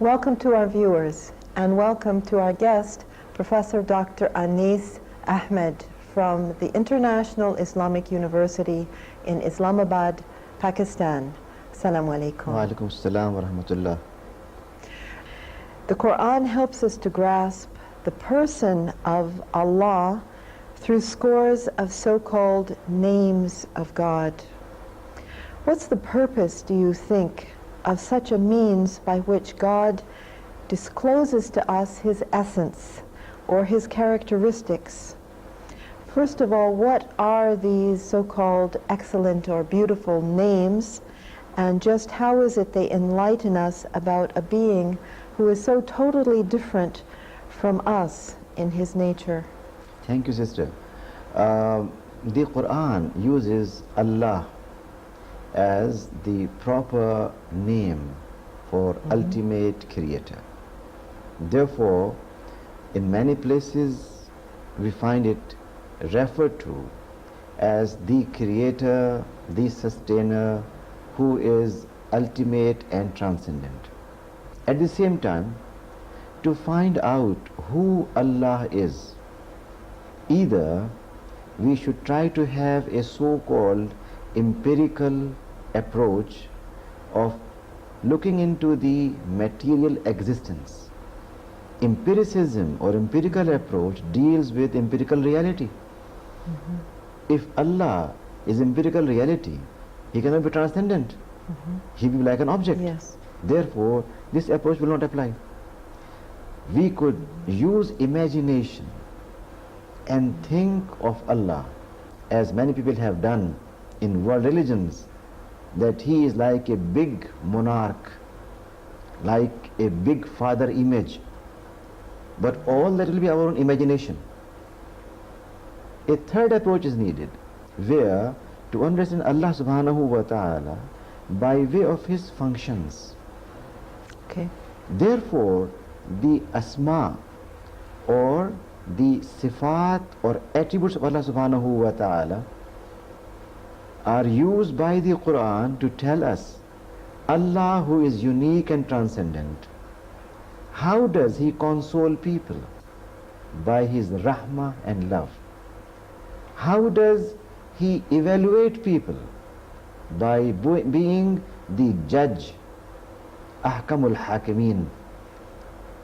Welcome to our viewers, and welcome to our guest, Professor Dr. Anis Ahmad from the International Islamic University in Islamabad, Pakistan. Assalamu alaikum. Wa alaikum assalam wa rahmatullah. The Quran helps us to grasp the person of Allah through scores of so-called names of God. What's the purpose, do you think, of such a means by which God discloses to us His essence or His characteristics? First of all, what are these so-called excellent or beautiful names, and just how is it they enlighten us about a being who is so totally different from us in his nature? Thank you, sister. The Quran uses Allah as the proper name for ultimate creator. Therefore, in many places we find it referred to as the creator, the sustainer, who is ultimate and transcendent. At the same time, to find out who Allah is, either we should try to have a so-called empirical approach of looking into the material existence. Empiricism or empirical approach deals with empirical reality. If Allah is empirical reality, He cannot be transcendent. He will be like an object. Yes. Therefore, this approach will not apply. We could use imagination and think of Allah, as many people have done in world religions, that He is like a big monarch, like a big father image. But all that will be our own imagination. A third approach is needed, where to understand Allah subhanahu wa ta'ala by way of His functions. Okay. Therefore, the asma or the sifat or attributes of Allah subhanahu wa ta'ala are used by the Quran to tell us Allah, who is unique and transcendent. How does He console people? By His rahmah and love. How does He evaluate people? By being the judge, ahkamul hakimin.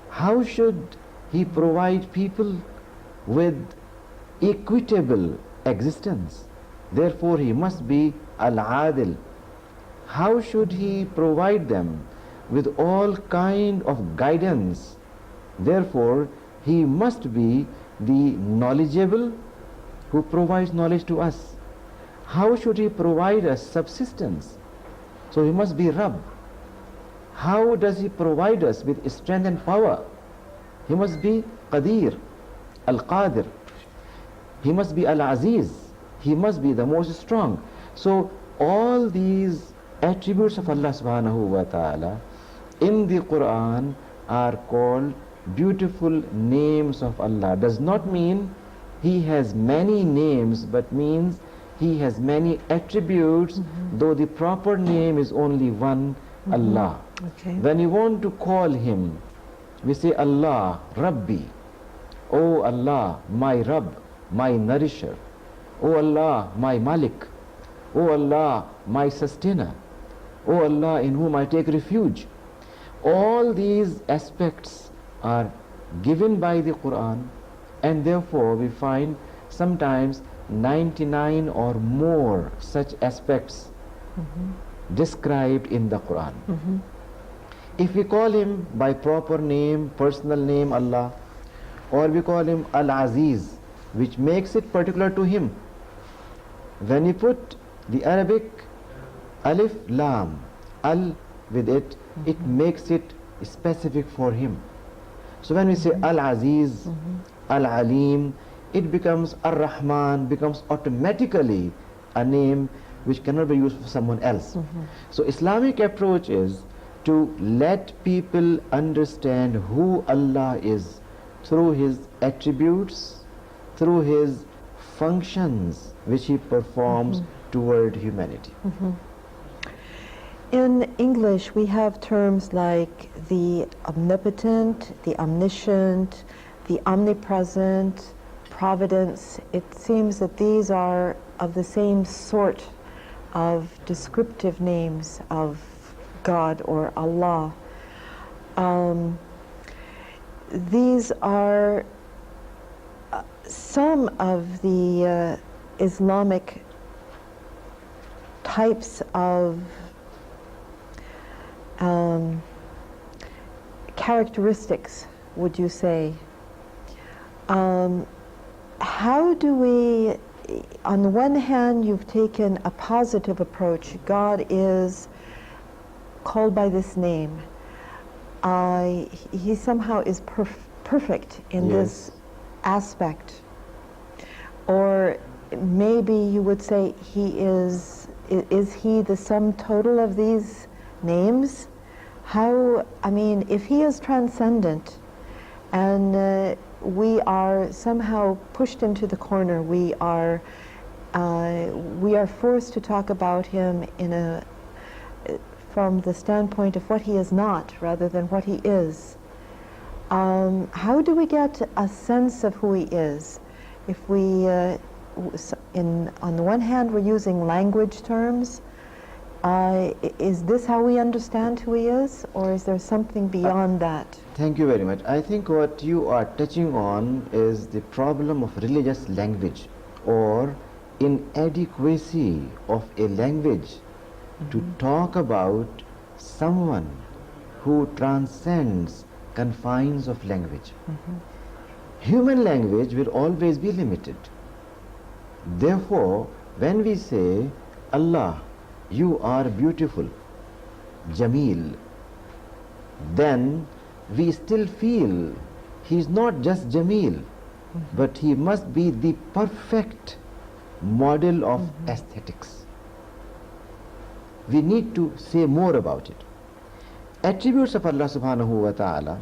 How should He provide people with equitable existence? Therefore, He must be al-adil. How should He provide them with all kind of guidance? Therefore, He must be the knowledgeable who provides knowledge to us. How should He provide us subsistence? So He must be Rabb. How does He provide us with strength and power? He must be Qadir, Al-Qadir. He must be Al-Aziz. He must be the most strong. So all these attributes of Allah subhanahu wa ta'ala in the Quran are called beautiful names of Allah. Does not mean He has many names, but means He has many attributes, though the proper name is only one, Allah. Okay. When you want to call Him, we say Allah, Rabbi. Oh Allah, my Rabb, my nourisher. Oh Allah, my Malik. Oh Allah, my sustainer. Oh Allah, in whom I take refuge. All these aspects are given by the Quran, and therefore we find sometimes 99 or more such aspects described in the Quran. If we call Him by proper name, personal name Allah, or we call Him Al-Aziz, which makes it particular to Him, when you put the Arabic alif, lam, al with it, it makes it specific for Him. So when we say Al-Aziz, Al-Alim, it becomes Ar-Rahman, becomes automatically a name which cannot be used for someone else. So Islamic approach is to let people understand who Allah is through His attributes, through His functions which He performs toward humanity. In English, we have terms like the omnipotent, the omniscient, the omnipresent, providence. It seems that these are of the same sort of descriptive names of God or Allah. These are some of the Islamic types of characteristics, would you say? How do we, on the one hand, you've taken a positive approach. God is called by this name. He somehow is perfect in this aspect. Or maybe you would say is he the sum total of these names? How, I mean, if he is transcendent and we are somehow pushed into the corner, we are forced to talk about him from the standpoint of what he is not rather than what he is. How do we get a sense of who he is? If we, on the one hand, we're using language terms. Is this how we understand who he is, or is there something beyond that? Thank you very much. I think what you are touching on is the problem of religious language or inadequacy of a language to talk about someone who transcends confines of language. Human language will always be limited. Therefore, when we say, Allah, you are beautiful, Jameel, then we still feel he is not just Jameel, but he must be the perfect model of aesthetics. We need to say more about it. Attributes of Allah subhanahu wa ta'ala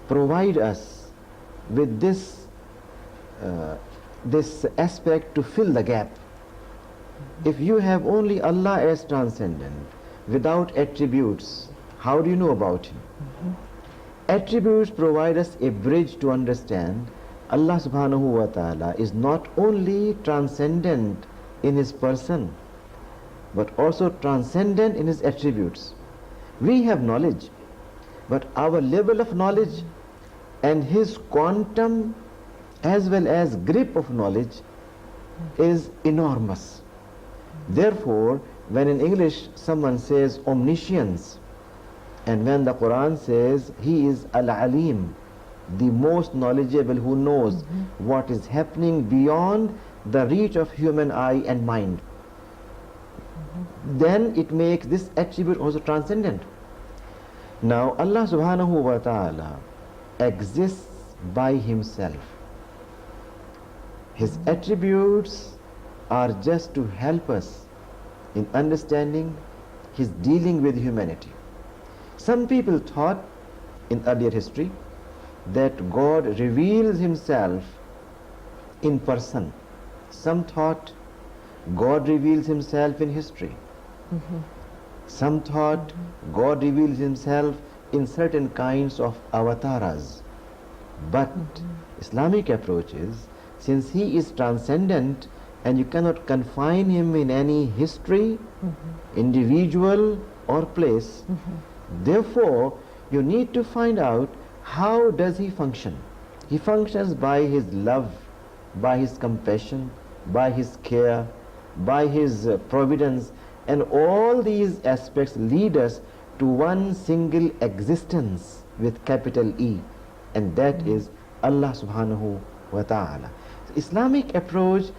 provide us with this aspect to fill the gap. If you have only Allah as transcendent without attributes, how do you know about him? Attributes provide us a bridge to understand Allah subhanahu wa ta'ala is not only transcendent in his person, but also transcendent in his attributes. We have knowledge, but our level of knowledge and his quantum as well as grip of knowledge is enormous. Therefore, when in English someone says omniscience, and when the Quran says he is Al-Alim, the most knowledgeable, who knows what is happening beyond the reach of human eye and mind, then it makes this attribute also transcendent. Now Allah subhanahu wa ta'ala exists by himself. His attributes are just to help us in understanding his dealing with humanity. Some people thought in earlier history that God reveals himself in person. Some thought God reveals himself in history. Some thought God reveals himself in certain kinds of avatars. But Islamic approach is, since he is transcendent and you cannot confine him in any history, individual or place, therefore you need to find out how does he function. He functions by his love, by his compassion, by his care, by his providence, and all these aspects lead us to one single existence with capital E, and that is Allah subhanahu wa ta'ala. Islamic approach,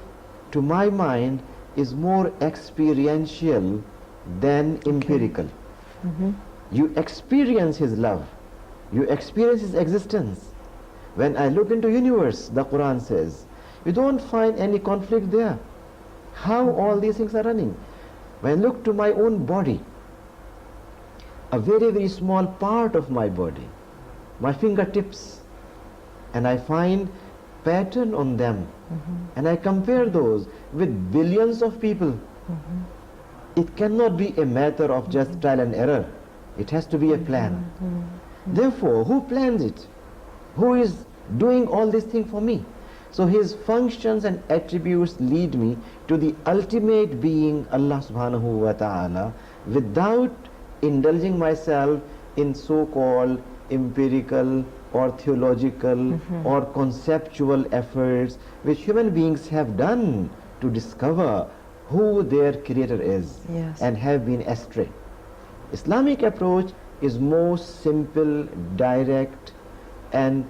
to my mind, is more experiential than empirical. You experience his love, you experience his existence. When I look into universe, the Quran says, you don't find any conflict there. How all these things are running. When I look to my own body, a very, very small part of my body, my fingertips, and I find pattern on them, and I compare those with billions of people. it cannot be a matter of just trial and error. It has to be a plan. Therefore, who plans it? Who is doing all this thing for me? So his functions and attributes lead me to the ultimate being, Allah subhanahu wa ta'ala, without indulging myself in so-called empirical or theological or conceptual efforts which human beings have done to discover who their creator is, Yes. and have been astray. Islamic approach is more simple, direct and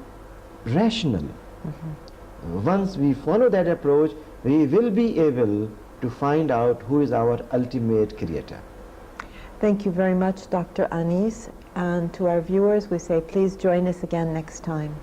rational. Once we follow that approach, we will be able to find out who is our ultimate creator. Thank you very much, Dr. Anis. And to our viewers, we say please join us again next time.